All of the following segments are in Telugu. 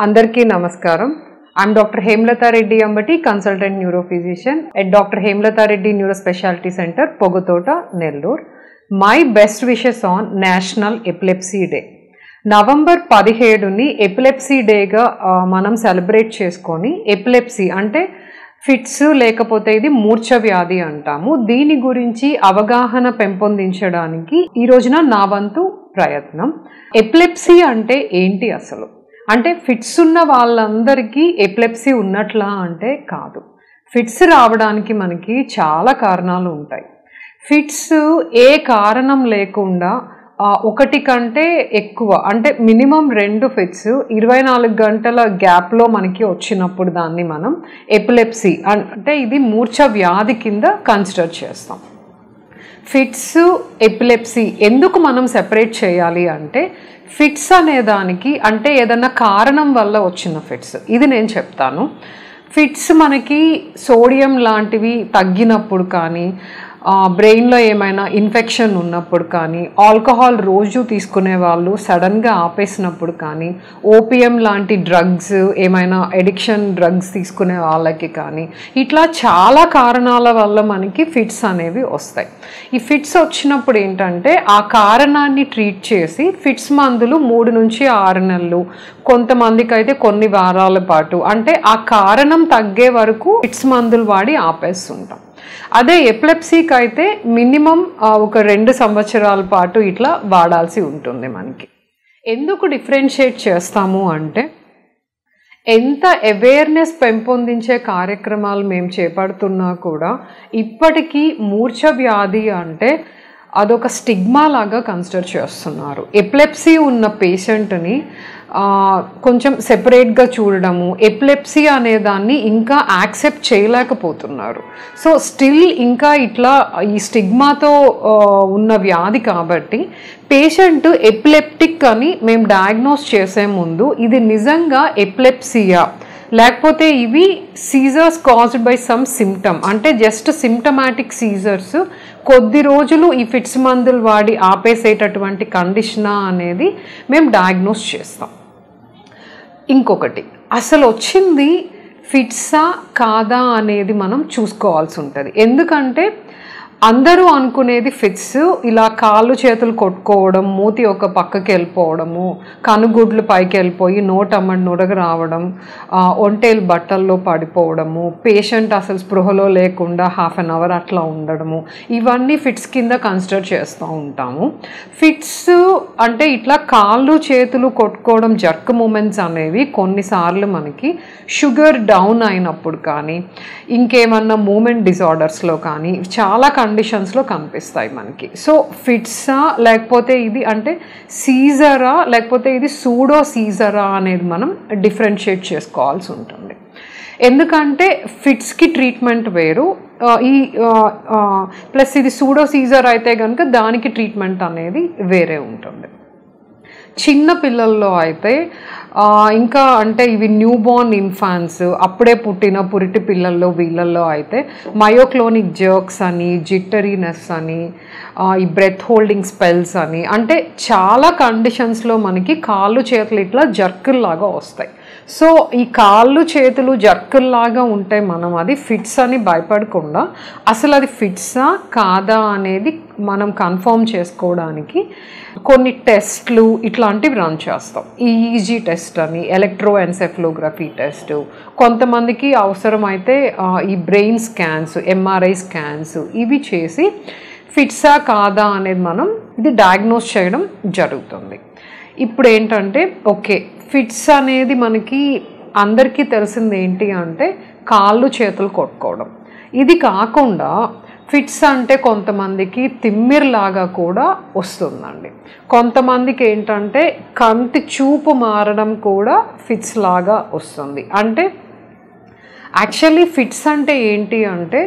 Andarki Namaskaram. I'm Dr. Hemlata Reddy Ambati, Consultant Neurophysician at Dr. Hemlata Reddy Neurospecialty Center, Pogotota, Nellore. My best wishes on National Epilepsy Day. November 17ని ఎపిలెప్సీ డేగా మనం సెలబ్రేట్ చేసుకొని ఎపిలెప్సీ అంటే ఫిట్స్ లేకపోతే ఇది మూర్ఛ వ్యాధి అంటాము. దీని గురించి అవగాహన పెంపొందించడానికి ఈ రోజున నా వంతు ప్రయత్నం. ఎపిలెప్సీ అంటే ఏంటి అసలు? అంటే ఫిట్స్ ఉన్న వాళ్ళందరికీ ఎపిలెప్సీ ఉన్నట్లా అంటే కాదు. ఫిట్స్ రావడానికి మనకి చాలా కారణాలు ఉంటాయి. ఫిట్స్ ఏ కారణం లేకుండా ఒకటి కంటే ఎక్కువ అంటే మినిమం 2 ఫిట్స్ 24 గంటల గ్యాప్లో మనకి వచ్చినప్పుడు దాన్ని మనం ఎపిలెప్సీ అంటే ఇది మూర్ఛ వ్యాధి కింద కన్సిడర్ చేస్తాం. ఫిట్స్ ఎపిలెప్సీ ఎందుకు మనం సెపరేట్ చేయాలి అంటే ఫిట్స్ అనేదానికి అంటే ఏదన్నా కారణం వల్ల వచ్చిన ఫిట్స్ ఇది నేను చెప్తాను. ఫిట్స్ మనకి సోడియం లాంటివి తగ్గినప్పుడు కానీ బ్రెయిన్లో ఏమైనా ఇన్ఫెక్షన్ ఉన్నప్పుడు కానీ ఆల్కహాల్ రోజు తీసుకునే వాళ్ళు సడన్గా ఆపేసినప్పుడు కానీ ఓపియం లాంటి డ్రగ్స్ ఏమైనా ఎడిక్షన్ డ్రగ్స్ తీసుకునే వాళ్ళకి కానీ ఇట్లా చాలా కారణాల వల్ల మనకి ఫిట్స్ అనేవి వస్తాయి. ఈ ఫిట్స్ వచ్చినప్పుడు ఏంటంటే ఆ కారణాన్ని ట్రీట్ చేసి ఫిట్స్ మందులు 3 నుంచి 6 నెలలు కొంతమందికి అయితే కొన్ని వారాల పాటు అంటే ఆ కారణం తగ్గే వరకు ఫిట్స్ మందులు వాడి ఆపేస్తుంటాం. అదే ఎపిలెప్సీకి అయితే మినిమం ఒక 2 సంవత్సరాల పాటు ఇట్లా వాడాల్సి ఉంటుంది. మనకి ఎందుకు డిఫరెన్షియేట్ చేస్తాము అంటే ఎంత అవేర్నెస్ పెంపొందించే కార్యక్రమాలు మేము చేపడుతున్నా కూడా ఇప్పటికీ మూర్ఛ వ్యాధి అంటే అదొక స్టిగ్మా లాగా కన్సిడర్ చేస్తున్నారు. ఎపిలెప్సీ ఉన్న పేషెంట్ని కొంచెం సెపరేట్గా చూడడము, ఎపిలెప్సీ అనేదాన్ని ఇంకా యాక్సెప్ట్ చేయలేకపోతున్నారు. సో స్టిల్ ఇంకా ఇట్లా ఈ స్టిగ్మాతో ఉన్న వ్యాధి కాబట్టి పేషెంట్ ఎపిలెప్టిక్ అని మేము డయాగ్నోస్ చేసే ముందు ఇది నిజంగా ఎపిలెప్సియా లేకపోతే ఇవి seizures caused by some symptom అంటే జస్ట్ సిమ్టమాటిక్ సీజర్స్ కొద్ది రోజులు ఈ ఫిట్స్ మందులు వాడి ఆపేసేటటువంటి కండిషనా అనేది మేము డయాగ్నోస్ చేస్తాం. ఇంకొకటి అసలు వచ్చింది ఫిట్సా కాదా అనేది మనం చూసుకోవాల్సి ఉంటుంది. ఎందుకంటే అందరూ అనుకునేది ఫిట్స్ ఇలా కాళ్ళు చేతులు కొట్టుకోవడం, మూతి ఒక పక్కకి వెళ్ళిపోవడము, కనుగుడ్లు పైకి వెళ్ళిపోయి నోటమ్మడి నురగ రావడం, ఒంటేలు బట్టల్లో పడిపోవడము, పేషెంట్ అసలు స్పృహలో లేకుండా ½ అన్ అవర్ అట్లా ఉండడము, ఇవన్నీ ఫిట్స్ కింద కన్సిడర్ చేస్తూ ఉంటాము. ఫిట్స్ అంటే ఇట్లా కాళ్ళు చేతులు కొట్టుకోవడం జర్క్ మూమెంట్స్ అనేవి కొన్నిసార్లు మనకి షుగర్ డౌన్ అయినప్పుడు కానీ ఇంకేమన్నా మూమెంట్ డిజార్డర్స్లో కానీ చాలా కండిషన్స్లో కనిపిస్తాయి మనకి. సో ఫిట్సా లేకపోతే ఇది అంటే సీజరా లేకపోతే ఇది సూడో సీజరా అనేది మనం డిఫరెన్షియేట్ చేసుకోవాల్సి ఉంటుంది. ఎందుకంటే ఫిట్స్కి ట్రీట్మెంట్ వేరు, ఈ ప్లస్ ఇది సూడో సీజర్ అయితే కనుక దానికి ట్రీట్మెంట్ అనేది వేరే ఉంటుంది. చిన్న పిల్లల్లో అయితే ఇంకా అంటే ఇవి న్యూ బోర్న్ ఇన్ఫాన్స్ అప్పుడే పుట్టిన పురిటి పిల్లల్లో వీళ్ళల్లో అయితే మయోక్లోనిక్ జర్క్స్ అని, జిట్టరీనెస్ అని, ఈ బ్రెత్ హోల్డింగ్ స్పెల్స్ అని అంటే చాలా కండిషన్స్లో మనకి కాళ్ళు చేతులు ఇట్లా జర్కుల్లాగా వస్తాయి. సో ఈ కాళ్ళు చేతులు జర్కుల్లాగా ఉంటే మనం అది ఫిట్స్ అని భయపడకుండా అసలు అది ఫిట్సా కాదా అనేది మనం కన్ఫర్మ్ చేసుకోవడానికి కొన్ని టెస్ట్లు ఇట్లాంటివి రన్ చేస్తాం. ఈఈజీ టెస్ట్ అని, ఎలక్ట్రోఎన్సెఫలోగ్రఫీ టెస్ట్, కొంతమందికి అవసరమైతే ఈ బ్రెయిన్ స్కాన్స్, ఎంఆర్ఐ స్కాన్స్ ఇవి చేసి ఫిట్సా కాదా అనేది మనం ఇది డయాగ్నోస్ చేయడం జరుగుతుంది. ఇప్పుడు ఏంటంటే ఓకే ఫిట్స్ అనేది మనకి అందరికీ తెలిసింది ఏంటి అంటే కాళ్ళు చేతులు కొట్టుకోవడం. ఇది కాకుండా ఫిట్స్ అంటే కొంతమందికి తిమ్మిర్లాగా కూడా వస్తుందండి. కొంతమందికి ఏంటంటే కంటి చూపు మారడం కూడా ఫిట్స్ లాగా వస్తుంది. అంటే యాక్చువల్లీ ఫిట్స్ అంటే ఏంటి అంటే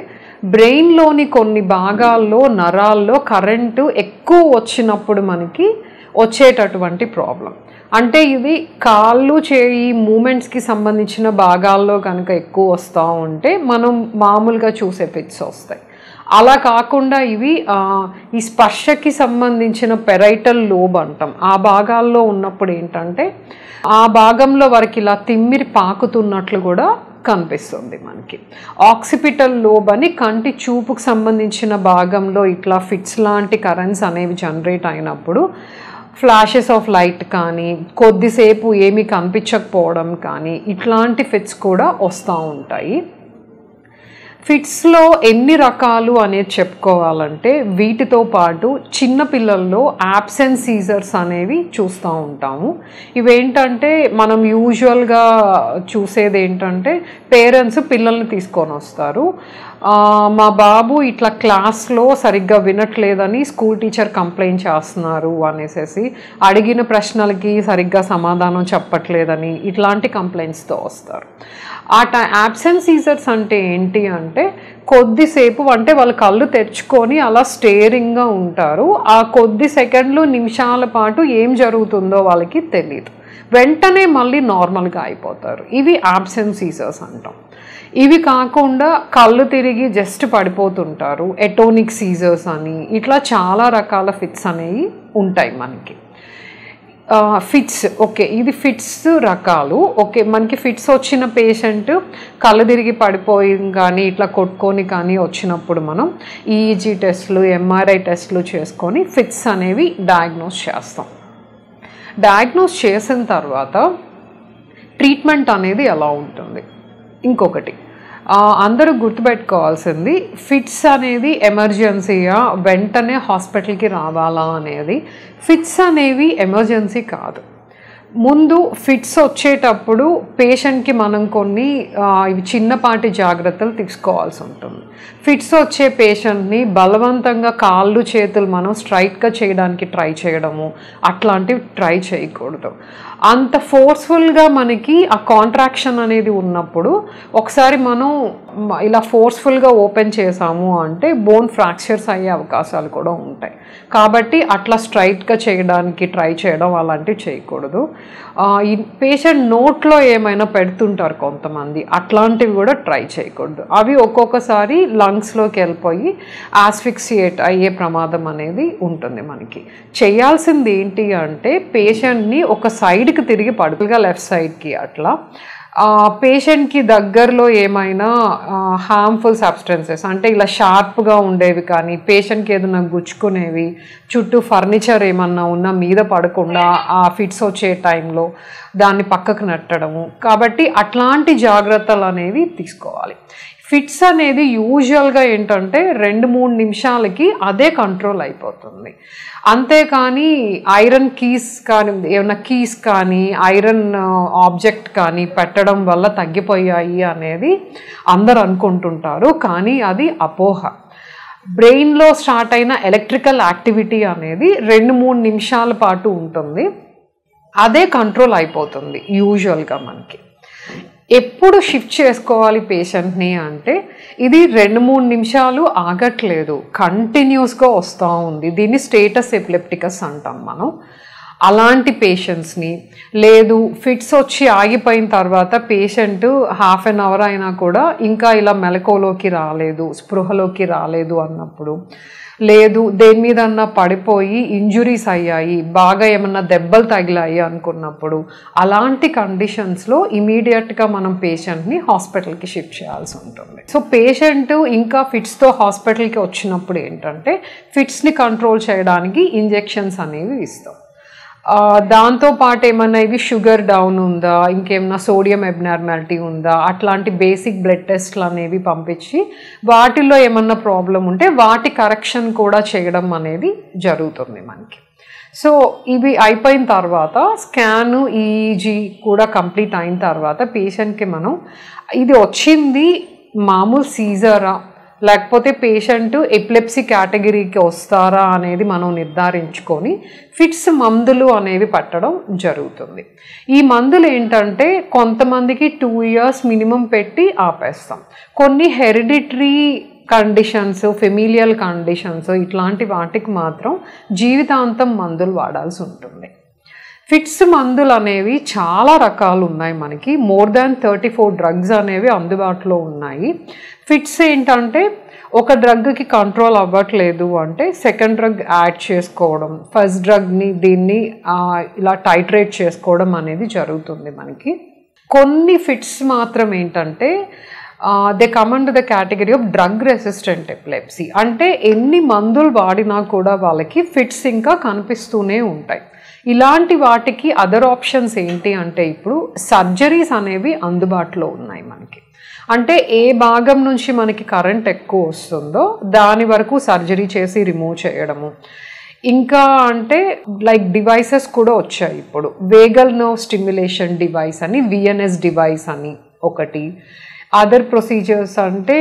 బ్రెయిన్లోని కొన్ని భాగాల్లో నరాల్లో కరెంటు ఎక్కువ వచ్చినప్పుడు మనకి వచ్చేటటువంటి ప్రాబ్లం. అంటే ఇది కాళ్ళు చేయి మూమెంట్స్కి సంబంధించిన భాగాల్లో కనుక ఎక్కువ వస్తూ ఉంటే మనం మామూలుగా చూసే ఫిట్స్ వస్తాయి. అలా కాకుండా ఇవి ఈ స్పర్శకి సంబంధించిన పెరైటల్ లోబ్ అంటాం, ఆ భాగాల్లో ఉన్నప్పుడు ఏంటంటే ఆ భాగంలో వరకు ఇలా తిమ్మిరి పాకుతున్నట్లు కూడా కనిపిస్తుంది మనకి. ఆక్సిపిటల్ లోబ్ అని కంటి చూపుకు సంబంధించిన భాగంలో ఇట్లా ఫిట్స్ లాంటి కరెంట్స్ అనేవి జనరేట్ అయినప్పుడు ఫ్లాషెస్ ఆఫ్ లైట్ కానీ, కొద్దిసేపు ఏమీ కనిపించకపోవడం కానీ, ఇట్లాంటి ఫిట్స్ కూడా వస్తూ ఉంటాయి. ఫిట్స్లో ఎన్ని రకాలు అనేది చెప్పుకోవాలంటే వీటితో పాటు చిన్నపిల్లల్లో యాబ్సెంట్ సీజర్స్ అనేవి చూస్తూ ఉంటాము. ఇవేంటంటే మనం యూజువల్గా చూసేది ఏంటంటే పేరెంట్స్ పిల్లల్ని తీసుకొని వస్తారు, మా బాబు ఇట్లా క్లాస్లో సరిగ్గా వినట్లేదని స్కూల్ టీచర్ కంప్లైంట్ చేస్తున్నారు అనేసి, అడిగిన ప్రశ్నలకి సరిగ్గా సమాధానం చెప్పట్లేదని ఇట్లాంటి కంప్లైంట్స్తో వస్తారు. యాబ్సెంట్ సీజర్స్ అంటే ఏంటి అంటే కొద్దిసేపు అంటే వాళ్ళ కళ్ళు తెరుచుకొని అలా స్టేరింగ్గా ఉంటారు, ఆ కొద్ది సెకండ్లు నిమిషాల పాటు ఏం జరుగుతుందో వాళ్ళకి తెలియదు, వెంటనే మళ్ళీ నార్మల్గా అయిపోతారు. ఇవి యాబ్సెంట్ సీజర్స్ అంటాం. ఇవి కాకుండా కళ్ళు తిరిగి జస్ట్ పడిపోతుంటారు, ఎటోనిక్ సీజర్స్ అని, ఇట్లా చాలా రకాల ఫిట్స్ అనేవి ఉంటాయి మనకి. ఫిట్స్ ఓకే, ఇది ఫిట్స్ రకాలు. ఓకే, మనకి ఫిట్స్ వచ్చిన పేషెంట్ కళ్ళు తిరిగి పడిపోయి కానీ ఇట్లా కొట్టుకొని కానీ వచ్చినప్పుడు మనం ఈఈజీ టెస్ట్లు, ఎంఆర్ఐ టెస్ట్లు చేసుకొని ఫిట్స్ అనేవి డయాగ్నోస్ చేస్తాం. డయాగ్నోస్ చేసిన తర్వాత ట్రీట్మెంట్ అనేది ఎలా ఉంటుంది. ఇంకొకటి అందరూ గుర్తుపెట్టుకోవాల్సింది, ఫిట్స్ అనేది ఎమర్జెన్సీయా, వెంటనే హాస్పిటల్కి రావాలా అనేది. ఫిట్స్ అనేవి ఎమర్జెన్సీ కాదు. ముందు ఫిట్స్ వచ్చేటప్పుడు పేషెంట్కి మనం కొన్ని ఇవి చిన్నపాటి జాగ్రత్తలు తీసుకోవాల్సి ఉంటుంది. ఫిట్స్ వచ్చే పేషెంట్ని బలవంతంగా కాళ్ళు చేతులు మనం స్ట్రైట్గా చేయడానికి ట్రై చేయడము అట్లాంటివి ట్రై చేయకూడదు. అంత ఫోర్స్ఫుల్గా మనకి ఆ కాంట్రాక్షన్ అనేది ఉన్నప్పుడు ఒకసారి మనం ఇలా ఫోర్స్ఫుల్గా ఓపెన్ చేసాము అంటే బోన్ ఫ్రాక్చర్స్ అయ్యే అవకాశాలు కూడా ఉంటాయి. కాబట్టి అట్లా స్ట్రైట్గా చేయడానికి ట్రై చేయడం అలాంటివి చేయకూడదు. ఈ పేషెంట్ నోట్లో ఏమైనా పెడుతుంటారు కొంతమంది, అట్లాంటివి కూడా ట్రై చేయకూడదు. అవి ఒక్కొక్కసారి లంగ్స్లోకి వెళ్ళిపోయి ఆస్ఫిక్సియేట్ అయ్యే ప్రమాదం అనేది ఉంటుంది. మనకి చేయాల్సింది ఏంటి అంటే పేషెంట్ని ఒక సైడ్కి తిరిగి పడుకుగా లెఫ్ట్ సైడ్కి అట్లా పేషెంట్కి దగ్గరలో ఏమైనా హార్మ్ఫుల్ సబ్స్టెన్సెస్ అంటే ఇలా షార్ప్గా ఉండేవి కానీ, పేషెంట్కి ఏదైనా గుచ్చుకునేవి, చుట్టూ ఫర్నిచర్ ఏమన్నా ఉన్నా మీద పడకుండా ఆ ఫిట్స్ వచ్చే టైంలో దాన్ని పక్కకు నెట్టడము. కాబట్టి అట్లాంటి జాగ్రత్తలు అనేవి తీసుకోవాలి. ఫిట్స్ అనేది యూజువల్గా ఏంటంటే 2-3 నిమిషాలకి అదే కంట్రోల్ అయిపోతుంది. అంతేకాని ఐరన్ కీస్ కానీ ఏమైనా కీస్ కానీ ఐరన్ ఆబ్జెక్ట్ కానీ పెట్టడం వల్ల తగ్గిపోయాయి అనేది అందరు అనుకుంటుంటారు, కానీ అది అపోహ. బ్రెయిన్లో స్టార్ట్ అయిన ఎలక్ట్రికల్ యాక్టివిటీ అనేది 2-3 నిమిషాల పాటు ఉంటుంది, అదే కంట్రోల్ అయిపోతుంది యూజువల్గా మనకి. ఎప్పుడు షిఫ్ట్ చేసుకోవాలి పేషెంట్ని అంటే ఇది 2-3 నిమిషాలు ఆగట్లేదు, కంటిన్యూస్గా వస్తూ ఉంది, దీన్ని స్టేటస్ ఎపిలెప్టికస్ అంటాం మనం. అలాంటి పేషెంట్స్ని, లేదు ఫిట్స్ వచ్చి ఆగిపోయిన తర్వాత పేషెంట్ హాఫ్ అన్ అవర్ అయినా కూడా ఇంకా ఇలా మెలకువలోకి రాలేదు, స్పృహలోకి రాలేదు అన్నప్పుడు, లేదు దేని మీదన్నా పడిపోయి ఇంజురీస్ అయ్యాయి, బాగా ఏమన్నా దెబ్బలు తగిలాయి అనుకున్నప్పుడు, అలాంటి కండిషన్స్లో ఇమీడియట్గా మనం పేషెంట్ని హాస్పిటల్కి షిఫ్ట్ చేయాల్సి ఉంటుంది. సో పేషెంట్ ఇంకా ఫిట్స్తో హాస్పిటల్కి వచ్చినప్పుడు ఏంటంటే ఫిట్స్ని కంట్రోల్ చేయడానికి ఇంజెక్షన్స్ అనేవి ఇస్తాం. దాంతోపాటు ఏమన్నా ఇవి షుగర్ డౌన్ ఉందా, ఇంకేమన్నా సోడియం అబ్నార్మాలిటీ ఉందా, అట్లాంటి బేసిక్ బ్లడ్ టెస్ట్లు అనేవి పంపించి వాటిల్లో ఏమన్నా ప్రాబ్లం ఉంటే వాటి కరెక్షన్ కూడా చేయడం అనేది జరుగుతుంది మనకి. సో ఇవి అయిపోయిన తర్వాత స్కాను, ఈఈజీ కూడా కంప్లీట్ అయిన తర్వాత పేషెంట్కి మనం ఇది వచ్చింది మామూలు సీజరా లేకపోతే పేషెంట్ ఎపిలెప్సీ కేటగిరీకి వస్తారా అనేది మనం నిర్ధారించుకొని ఫిట్స్ మందులు అనేవి పట్టడం జరుగుతుంది. ఈ మందులు ఏంటంటే కొంతమందికి 2 years మినిమం పెట్టి ఆపేస్తాం. కొన్ని హెరిడిటరీ కండిషన్స్, ఫెమిలియల్ కండిషన్స్ ఇట్లాంటి వాటికి మాత్రం జీవితాంతం మందులు వాడాల్సి ఉంటుంది. ఫిట్స్ మందులు అనేవి చాలా రకాలు ఉన్నాయి మనకి, మోర్ దాన్ 34 డ్రగ్స్ అనేవి అందుబాటులో ఉన్నాయి. ఫిట్స్ ఏంటంటే ఒక డ్రగ్కి కంట్రోల్ అవ్వట్లేదు అంటే సెకండ్ డ్రగ్ యాడ్ చేసుకోవడం, ఫస్ట్ డ్రగ్ని దీన్ని ఇలా టైట్రేట్ చేసుకోవడం అనేది జరుగుతుంది మనకి. కొన్ని ఫిట్స్ మాత్రం ఏంటంటే they come under the category of drug resistant epilepsy. అంటే ఎన్ని మందులు వాడినా కూడా వాళ్ళకి ఫిట్స్ ఇంకా కనిపిస్తూనే ఉంటాయి. ఇలాంటి వాటికి అదర్ ఆప్షన్స్ ఏంటి అంటే ఇప్పుడు సర్జరీస్ అనేవి అందుబాటులో ఉన్నాయి మనకి. అంటే ఏ భాగం నుంచి మనకి కరెంట్ ఎక్కువ వస్తుందో దాని వరకు సర్జరీ చేసి రిమూవ్ చేయడము. ఇంకా అంటే లైక్ డివైసెస్ కూడా వచ్చాయి ఇప్పుడు, వేగల్ నర్వ్ స్టిమ్యులేషన్ డివైస్ అని, విఎన్ఎస్ డివైస్ అని ఒకటి. అదర్ ప్రొసీజర్స్ అంటే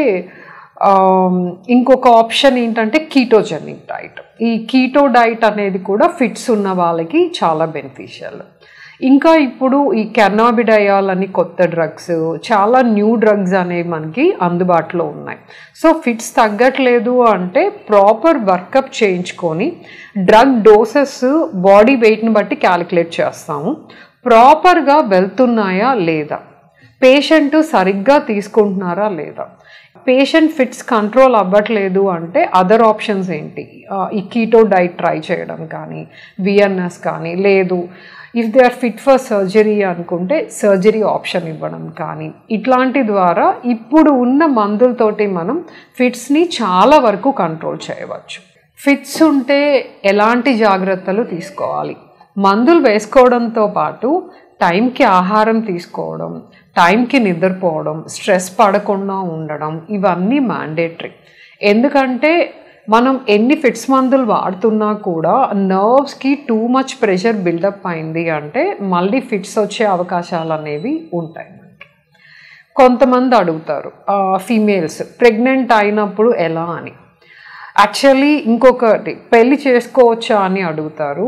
ఇంకొక ఆప్షన్ ఏంటంటే కీటోజెనిక్ డైట్. ఈ కీటో డైట్ అనేది కూడా ఫిట్స్ ఉన్న వాళ్ళకి చాలా బెనిఫిషియల్. ఇంకా ఇప్పుడు ఈ కెర్నాబిడయాల్ అని కొత్త డ్రగ్స్, చాలా న్యూ డ్రగ్స్ అనేవి మనకి అందుబాటులో ఉన్నాయి. సో ఫిట్స్ తగ్గట్లేదు అంటే ప్రాపర్ వర్కప్ చేయించుకొని డ్రగ్ డోసెస్ బాడీ వెయిట్ని బట్టి క్యాలిక్యులేట్ చేస్తాము. ప్రాపర్గా వెళ్తున్నాయా లేదా, పేషెంట్ సరిగ్గా తీసుకుంటున్నారా లేదా, పేషెంట్ ఫిట్స్ కంట్రోల్ అవ్వట్లేదు అంటే అదర్ ఆప్షన్స్ ఏంటి, ఈ కీటో డైట్ ట్రై చేయడం కానీ, విఎన్ఎస్ కానీ, లేదు if they are fit for surgery అనుకుంటే సర్జరీ ఆప్షన్ ఇవ్వడం కానీ, ఇట్లాంటి ద్వారా ఇప్పుడు ఉన్న మందులతోటి మనం ఫిట్స్ని చాలా వరకు కంట్రోల్ చేయవచ్చు. ఫిట్స్ ఉంటే ఎలాంటి జాగ్రత్తలు తీసుకోవాలి? మందులు వేసుకోవడంతో పాటు టైంకి ఆహారం తీసుకోవడం, టైంకి నిద్రపోవడం, స్ట్రెస్ పడకుండా ఉండడం, ఇవన్నీ మ్యాండేటరీ. ఎందుకంటే మనం ఎన్ని ఫిట్స్ మందులు వాడుతున్నా కూడా నర్వ్స్కి టూ మచ్ ప్రెషర్ బిల్డప్ అయింది అంటే మళ్ళీ ఫిట్స్ వచ్చే అవకాశాలు అనేవి ఉంటాయి మనకి. కొంతమంది అడుగుతారు ఫీమేల్స్ ప్రెగ్నెంట్ అయినప్పుడు ఎలా అని. యాక్చువల్లీ ఇంకొకటి, పెళ్ళి చేసుకోవచ్చా అని అడుగుతారు.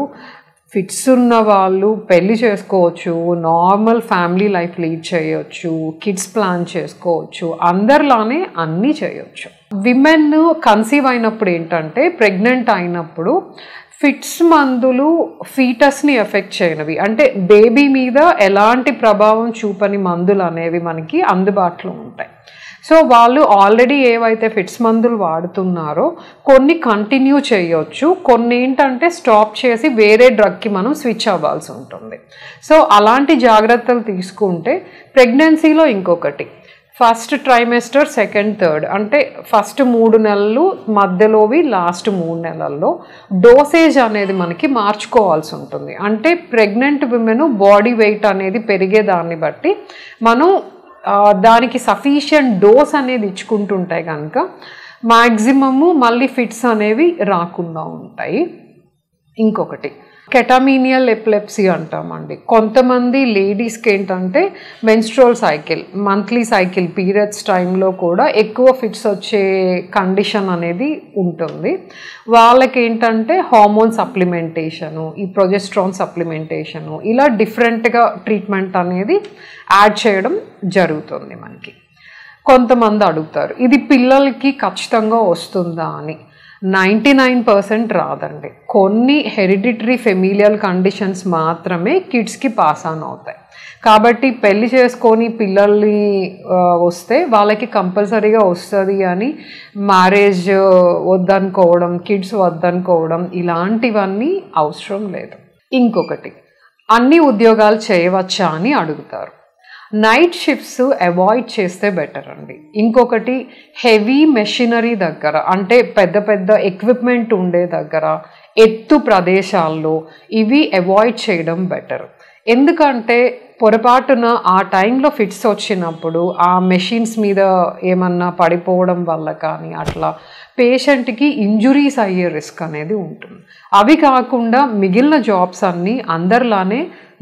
ఫిట్స్ ఉన్న వాళ్ళు పెళ్ళి చేసుకోవచ్చు, నార్మల్ ఫ్యామిలీ లైఫ్ లీడ్ చేయొచ్చు, కిడ్స్ ప్లాన్ చేసుకోవచ్చు, అందరిలానే అన్నీ చేయొచ్చు. విమెన్ కన్సీవ్ అయినప్పుడు ఏంటంటే ప్రెగ్నెంట్ అయినప్పుడు ఫిట్స్ మందులు ఫీటస్ని ఎఫెక్ట్ చేయనివి, అంటే బేబీ మీద ఎలాంటి ప్రభావం చూపని మందులు అనేవి మనకి అందుబాటులో ఉంటాయి. సో వాళ్ళు ఆల్రెడీ ఏవైతే ఫిట్స్ మందులు వాడుతున్నారో కొన్ని కంటిన్యూ చేయొచ్చు, కొన్ని ఏంటంటే స్టాప్ చేసి వేరే డ్రగ్కి మనం స్విచ్ అవ్వాల్సి ఉంటుంది. సో అలాంటి జాగ్రత్తలు తీసుకుంటే ప్రెగ్నెన్సీలో ఇంకొకటి, ఫస్ట్ ట్రైమెస్టర్, సెకండ్, థర్డ్ అంటే ఫస్ట్ 3 నెలలు, మధ్యలోవి లాస్ట్ 3 నెలల్లో డోసేజ్ అనేది మనకి మార్చుకోవాల్సి ఉంటుంది. అంటే ప్రెగ్నెంట్ విమెన్ బాడీ వెయిట్ అనేది పెరిగేదాన్ని బట్టి మనం దానికి సఫిషియంట్ డోస్ అనేది ఇచ్చుకుంటుంటే కనుక మ్యాక్సిమము మళ్ళీ ఫిట్స్ అనేవి రాకుండా ఉంటాయి. ఇంకొకటి కెటామీనియల్ ఎపిలెప్సీ అంటామండి. కొంతమంది లేడీస్కి ఏంటంటే menstrual cycle, monthly cycle periods టైంలో కూడా ఎక్కువ ఫిట్స్ వచ్చే కండిషన్ అనేది ఉంటుంది. వాళ్ళకి ఏంటంటే హార్మోన్ సప్లిమెంటేషను, ఈ ప్రొజెస్ట్రాన్ సప్లిమెంటేషను, ఇలా డిఫరెంట్గా ట్రీట్మెంట్ అనేది యాడ్ చేయడం జరుగుతుంది మనకి. కొంతమంది అడుగుతారు ఇది పిల్లలకి ఖచ్చితంగా వస్తుందా అని. 99% రాదండి. కొన్ని హెరిడిటరీ ఫెమిలియల్ కండిషన్స్ మాత్రమే కిడ్స్కి పాస్ ఆన్ అవుతాయి. కాబట్టి పెళ్లి చేసుకొని పిల్లల్ని వస్తే వాళ్ళకి కంపల్సరీగా వస్తుంది అని మ్యారేజ్ వద్దనుకోవడం, కిడ్స్ వద్దనుకోవడం ఇలాంటివన్నీ అవసరం లేదు. ఇంకొకటి, అన్ని ఉద్యోగాలు చేయవచ్చా అని అడుగుతారు. నైట్ షిఫ్ట్స్ అవాయిడ్ చేస్తే బెటర్ అండి. ఇంకొకటి, హెవీ మెషినరీ దగ్గర అంటే పెద్ద పెద్ద ఎక్విప్మెంట్ ఉండే దగ్గర, ఎత్తు ప్రదేశాల్లో ఇవి అవాయిడ్ చేయడం బెటర్. ఎందుకంటే పొరపాటున ఆ టైంలో ఫిట్స్ వచ్చినప్పుడు ఆ మెషిన్స్ మీద ఏమన్నా పడిపోవడం వల్ల కానీ అట్లా పేషెంట్కి ఇంజురీస్ అయ్యే రిస్క్ అనేది ఉంటుంది. అవి కాకుండా మిగిలిన జాబ్స్ అన్నీ అందరిలానే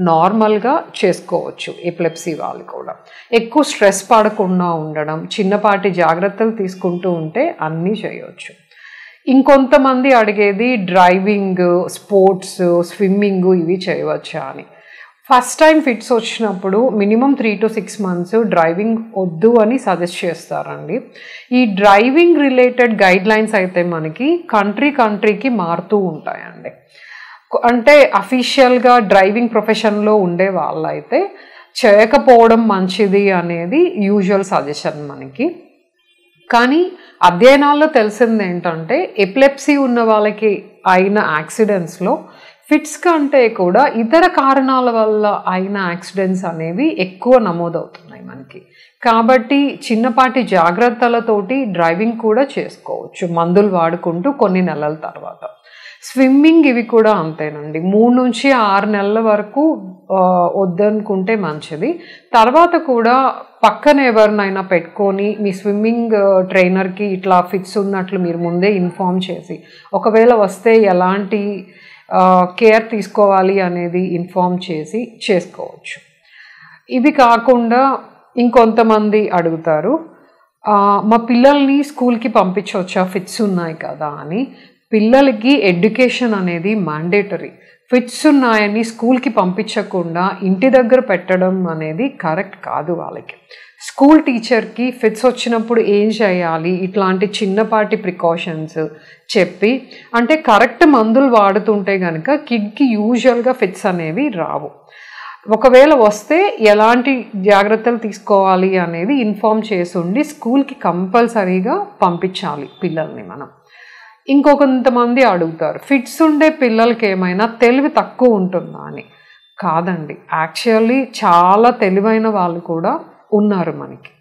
నార్మల్గా చేసుకోవచ్చు. ఎపిలెప్సీ వాళ్ళు కూడా ఎక్కువ స్ట్రెస్ పడకుండా ఉండడం, చిన్నపాటి జాగ్రత్తలు తీసుకుంటూ ఉంటే అన్నీ చేయవచ్చు. ఇంకొంతమంది అడిగేది డ్రైవింగ్, స్పోర్ట్స్, స్విమ్మింగ్ ఇవి చేయవచ్చా అని. ఫస్ట్ టైం ఫిట్స్ వచ్చినప్పుడు మినిమం 3 to 6 months డ్రైవింగ్ వద్దు అని సజెస్ట్ చేస్తారండి. ఈ డ్రైవింగ్ రిలేటెడ్ గైడ్ లైన్స్ అయితే మనకి కంట్రీకి మారుతూ ఉంటాయండి. అంటే అఫీషియల్గా డ్రైవింగ్ ప్రొఫెషన్లో ఉండే వాళ్ళైతే చేయకపోవడం మంచిది అనేది యూజువల్ సజెషన్ మనకి. కానీ అధ్యయనాల్లో తెలిసింది ఏంటంటే ఎపిలెప్సీ ఉన్న వాళ్ళకి అయిన యాక్సిడెంట్స్లో ఫిట్స్ కంటే కూడా ఇతర కారణాల వల్ల అయిన యాక్సిడెంట్స్ అనేవి ఎక్కువ నమోదవుతున్నాయి మనకి. కాబట్టి చిన్నపాటి జాగ్రత్తలతోటి డ్రైవింగ్ కూడా చేసుకోవచ్చు మందులు వాడుకుంటూ కొన్ని నెలల తర్వాత. స్విమ్మింగ్ ఇవి కూడా అంతేనండి, 3 నుంచి 6 నెలల వరకు వద్దనుకుంటే మంచిది. తర్వాత కూడా పక్కన ఎవరినైనా పెట్టుకొని మీ స్విమ్మింగ్ ట్రైనర్కి ఇట్లా ఫిట్స్ ఉన్నట్లు మీరు ముందే ఇన్ఫార్మ్ చేసి, ఒకవేళ వస్తే ఎలాంటి కేర్ తీసుకోవాలి అనేది ఇన్ఫార్మ్ చేసి చేసుకోవచ్చు. ఇవి కాకుండా ఇంకొంతమంది అడుగుతారు, మా పిల్లల్ని స్కూల్కి పంపించవచ్చా ఫిట్స్ ఉన్నాయి కదా అని. పిల్లలకి ఎడ్యుకేషన్ అనేది మ్యాండేటరీ. ఫిట్స్ ఉన్నాయని స్కూల్కి పంపించకుండా ఇంటి దగ్గర పెట్టడం అనేది కరెక్ట్ కాదు వాళ్ళకి. స్కూల్ టీచర్కి ఫిట్స్ వచ్చినప్పుడు ఏం చేయాలి ఇట్లాంటి చిన్నపాటి ప్రికాషన్స్ చెప్పి, అంటే కరెక్ట్ మందులు వాడుతుంటే కనుక కిడ్కి యూజువల్గా ఫిట్స్ అనేవి రావు. ఒకవేళ వస్తే ఎలాంటి జాగ్రత్తలు తీసుకోవాలి అనేది ఇన్ఫార్మ్ చేసి ఉండి స్కూల్కి కంపల్సరీగా పంపించాలి పిల్లల్ని మనం. ఇంకొంతమంది అడుగుతారు, ఫిట్స్ ఉండే పిల్లలకి ఏమైనా తెలివి తక్కువ ఉంటుందా అని. కాదండి, యాక్చువల్లీ చాలా తెలివైన వాళ్ళు కూడా ఉన్నారు మనకి.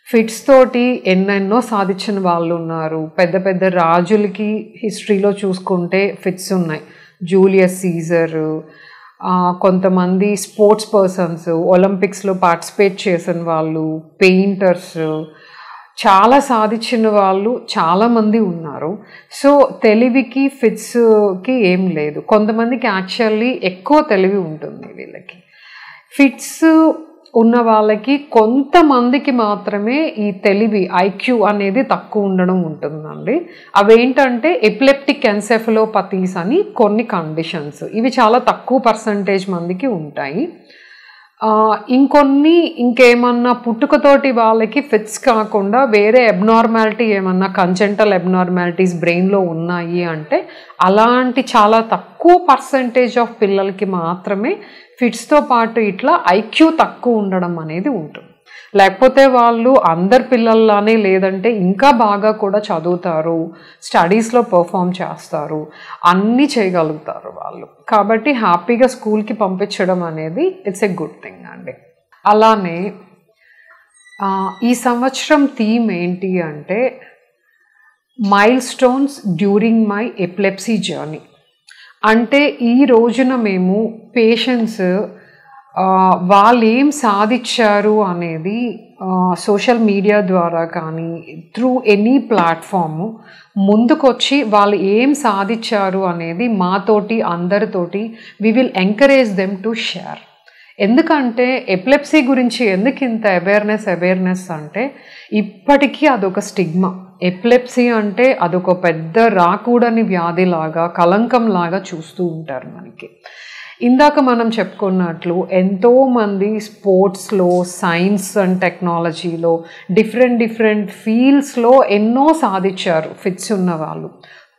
ఫిట్స్ తోటి ఎన్నెన్నో సాధించిన వాళ్ళు ఉన్నారు. పెద్ద పెద్ద రాజులకి హిస్టరీలో చూసుకుంటే ఫిట్స్ ఉన్నాయి. జూలియస్ సీజర్, కొంతమంది స్పోర్ట్స్ పర్సన్స్, ఒలింపిక్స్లో పార్టిసిపేట్ చేసిన వాళ్ళు, పెయింటర్స్, చాలా సాధించిన వాళ్ళు చాలామంది ఉన్నారు. సో తెలివికి ఫిట్స్కి ఏం లేదు. కొంతమందికి యాక్చువల్లీ ఎక్కువ తెలివి ఉంటుంది వీళ్ళకి. ఫిట్స్ ఉన్న వాళ్ళకి కొంతమందికి మాత్రమే ఈ తెలివి ఐక్యూ అనేది తక్కువ ఉండడం ఉంటుందండి. అవేంటంటే ఎపిలెప్టిక్ ఎన్సెఫలోపతీస్ అని కొన్ని కండిషన్స్, ఇవి చాలా తక్కువ పర్సంటేజ్ మందికి ఉంటాయి. ఇంకేమన్నా పుట్టుకతోటి వాళ్ళకి ఫిట్స్ కాకుండా వేరే అబ్నార్మాలిటీ ఏమన్నా కంజెంటల్ అబ్నార్మాలిటీస్ బ్రెయిన్లో ఉన్నాయి అంటే అలాంటి చాలా తక్కువ పర్సంటేజ్ ఆఫ్ పిల్లలకి మాత్రమే ఫిట్స్తో పాటు ఇట్లా ఐక్యూ తక్కువ ఉండడం అనేది ఉంటుంది. లేకపోతే వాళ్ళు అందరి పిల్లల్లానే లేదంటే ఇంకా బాగా కూడా చదువుతారు, స్టడీస్లో పర్ఫామ్ చేస్తారు, అన్నీ చేయగలుగుతారు వాళ్ళు. కాబట్టి హ్యాపీగా స్కూల్కి పంపించడం అనేది ఇట్స్ ఎ గుడ్ థింగ్ అండి. అలానే ఈ సంవత్సరం థీమ్ ఏంటి అంటే mile stones during my epilepsy journey. అంటే ఈ రోజున మేము పేషెంట్స్ వాళ్ళు ఏం సాధించారు అనేది సోషల్ మీడియా ద్వారా కానీ త్రూ ఎనీ ప్లాట్ఫామ్ ముందుకొచ్చి వాళ్ళు ఏం సాధించారు అనేది మాతోటి అందరితోటి we will encourage them to share. ఎందుకంటే ఎపిలెప్సీ గురించి ఎందుకు ఇంత అవేర్నెస్ అంటే ఇప్పటికీ అదొక స్టిగ్మా. ఎపిలెప్సీ అంటే అదొక పెద్ద రాకూడని వ్యాధిలాగా కలంకంలాగా చూస్తూ ఉంటారు మనకి. ఇందాక మనం చెప్పుకున్నట్లు ఎంతోమంది స్పోర్ట్స్లో, సైన్స్ అండ్ టెక్నాలజీలో, డిఫరెంట్ ఫీల్డ్స్లో ఎన్నో సాధించారు ఫిట్స్ ఉన్న వాళ్ళు.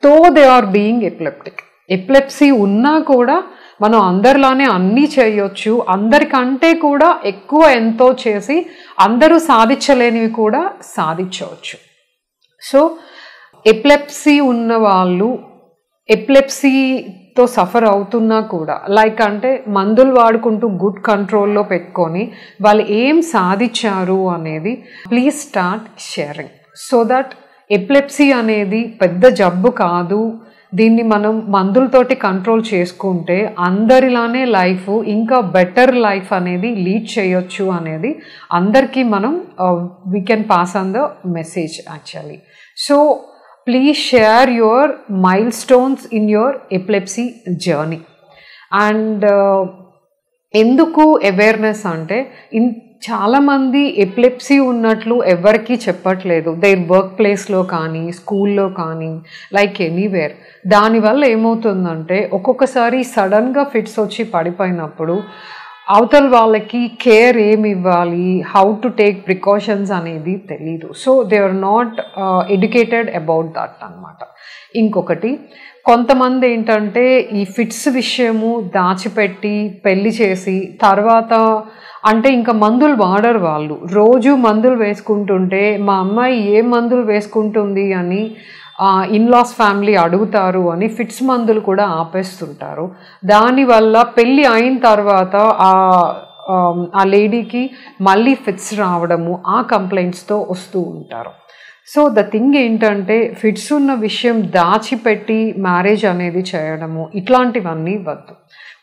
Though they are being epileptic. Epilepsy ఉన్నా కూడా మనం అందరిలానే అన్నీ చేయొచ్చు, అందరికంటే కూడా ఎక్కువ ఎంతో చేసి అందరూ సాధించలేనివి కూడా సాధించవచ్చు. సో ఎపిలెప్సీ ఉన్న వాళ్ళు ఎపిలెప్సీతో సఫర్ అవుతున్నా కూడా లైక్ అంటే మందులు వాడుకుంటూ గుడ్ కంట్రోల్లో పెట్టుకొని వాళ్ళు ఏం సాధించారు అనేది please start sharing. So that epilepsy అనేది పెద్ద జబ్బు కాదు, దీన్ని మనం మందులతోటి కంట్రోల్ చేసుకుంటే అందరిలానే లైఫ్ ఇంకా బెటర్ లైఫ్ అనేది లీడ్ చేయొచ్చు అనేది అందరికీ మనం we can pass on the message actually. So please share your mile stones in your epilepsy journey. And ఎందుకు అవేర్నెస్ అంటే చాలామంది ఎపిలెప్సీ ఉన్నట్లు ఎవరికీ చెప్పట్లేదు, దేర్ వర్క్ ప్లేస్లో కానీ స్కూల్లో కానీ లైక్ ఎనీవేర్. దానివల్ల ఏమవుతుందంటే ఒక్కొక్కసారి సడన్గా ఫిట్స్ వచ్చి పడిపోయినప్పుడు అవతల వాళ్ళకి కేర్ ఏమి ఇవ్వాలి, హౌ టు టేక్ ప్రికాషన్స్ అనేది తెలీదు. So they are not educated about that అన్నమాట. ఇంకొకటి కొంతమంది ఏంటంటే ఈ ఫిట్స్ విషయము దాచిపెట్టి పెళ్లి చేసి తర్వాత అంటే ఇంకా మందులు వాడరు వాళ్ళు. రోజు మందులు వేసుకుంటుంటే మా అమ్మాయి ఏ మందులు వేసుకుంటుంది అని ఇన్లాస్ ఫ్యామిలీ అడుగుతారు అని ఫిట్స్ మందులు కూడా ఆపేస్తుంటారు. దానివల్ల పెళ్ళి అయిన తర్వాత ఆ లేడీకి మళ్ళీ ఫిట్స్ రావడము ఆ కంప్లైంట్స్తో వస్తూ ఉంటారు. సో ద థింగ్ ఏంటంటే ఫిట్స్ ఉన్న విషయం దాచిపెట్టి మ్యారేజ్ అనేది చేయడము ఇట్లాంటివన్నీ వద్దు.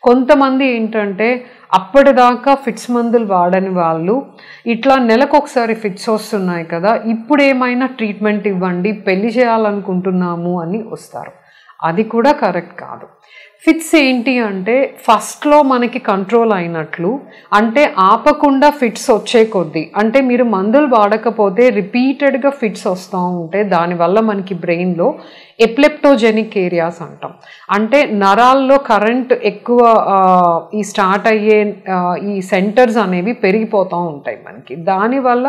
కొంతమంది ఏంటంటే అప్పటిదాకా ఫిట్స్ మందులు వాడని వాళ్ళు ఇట్లా నెలకొకసారి ఫిట్స్ వస్తున్నాయి కదా, ఇప్పుడు ఏమైనా ట్రీట్మెంట్ ఇవ్వండి, పెళ్లి చేయాలనుకుంటున్నాము అని వస్తారు. అది కూడా కరెక్ట్ కాదు. ఫిట్స్ ఏంటి అంటే ఫస్ట్లో మనకి కంట్రోల్ అయినట్లు, అంటే ఆపకుండా ఫిట్స్ వచ్చే కొద్దీ, అంటే మీరు మందులు వాడకపోతే రిపీటెడ్గా ఫిట్స్ వస్తూ ఉంటే దానివల్ల మనకి బ్రెయిన్లో ఎపిలెప్టోజెనిక్ ఏరియాస్ అంటాం, అంటే నరాల్లో కరెంట్ ఎక్కువ ఈ స్టార్ట్ అయ్యే ఈ సెంటర్స్ అనేవి పెరిగిపోతూ ఉంటాయి మనకి. దానివల్ల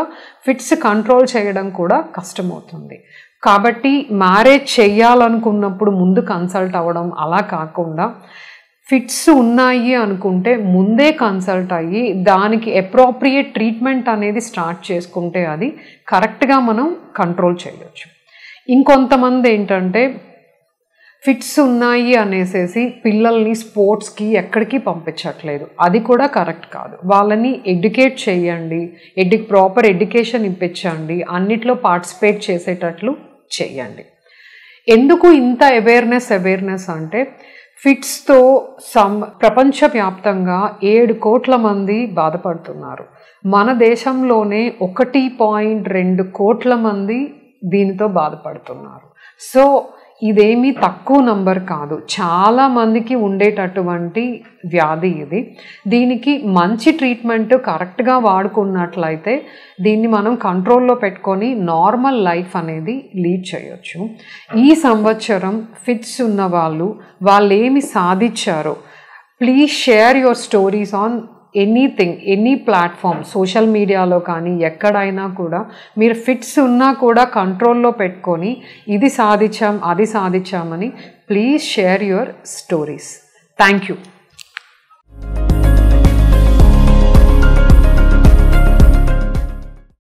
ఫిట్స్ కంట్రోల్ చేయడం కూడా కష్టమవుతుంది. కాబట్టి మ్యారేజ్ చేయాలనుకున్నప్పుడు ముందు కన్సల్ట్ అవ్వడం అలా కాకుండా ఫిట్స్ ఉన్నాయి అనుకుంటే ముందే కన్సల్ట్ అయ్యి దానికి అప్రోప్రియేట్ ట్రీట్మెంట్ అనేది స్టార్ట్ చేసుకుంటే అది కరెక్ట్గా మనం కంట్రోల్ చేయొచ్చు. ఇంకొంతమంది ఏంటంటే ఫిట్స్ ఉన్నాయి అనేసి పిల్లల్ని స్పోర్ట్స్కి ఎక్కడికి పంపించట్లేదు. అది కూడా కరెక్ట్ కాదు. వాళ్ళని ఎడ్యుకేట్ చేయండి, ప్రాపర్ ఎడ్యుకేషన్ ఇప్పించండి, అన్నిట్లో పార్టిసిపేట్ చేసేటట్లు చేయండి. ఎందుకు ఇంత అవేర్నెస్ అంటే ఫిట్స్తో ప్రపంచవ్యాప్తంగా 7 కోట్ల మంది బాధపడుతున్నారు. మన దేశంలోనే 1.2 కోట్ల మంది దీనితో బాధపడుతున్నారు. సో ఇదేమీ తక్కువ నంబర్ కాదు, చాలా మందికి ఉండేటటువంటి వ్యాధి ఇది. దీనికి మంచి ట్రీట్మెంట్ కరెక్ట్గా వాడుకున్నట్లయితే దీన్ని మనం కంట్రోల్లో పెట్టుకొని నార్మల్ లైఫ్ అనేది లీడ్ చేయొచ్చు. ఈ సంవత్సరం ఫిట్స్ ఉన్న వాళ్ళు ఏమి సాధించారో please share your stories on anything, any platform, social మీడియాలో కానీ ఎక్కడైనా కూడా మీరు ఫిట్స్ ఉన్నా కూడా కంట్రోల్లో పెట్టుకొని ఇది సాధించాం అది సాధించామని please share your stories. Thank you.